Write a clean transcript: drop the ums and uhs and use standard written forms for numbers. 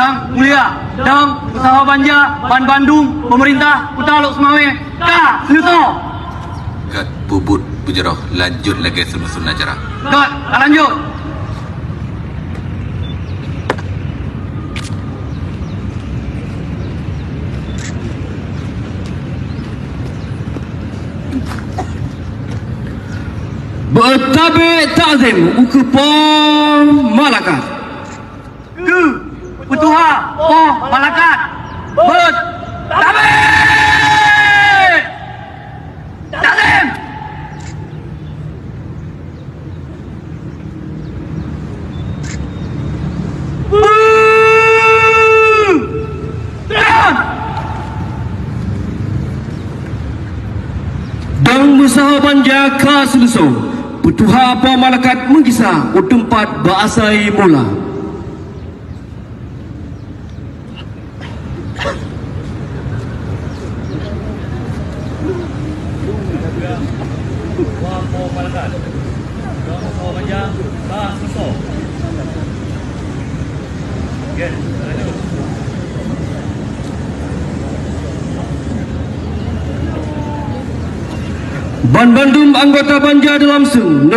Yang Mulia dan Usaha Banja Ban Bandung Pemerintah Kota Lok Semawe Ka Seluto. Kat Bubut Bujeroh lanjut lagi susun acara. Kat lanjut. Bertabik ta'zim ukupon Malakat. Ke Petuha Oh Malakat. Bertabik Takzim. Dan Usaha Banja Ka Seluso Petuha apa Malakat mengisah ke tempat berasai mula. Ban Bandung anggota Banja dalam Seng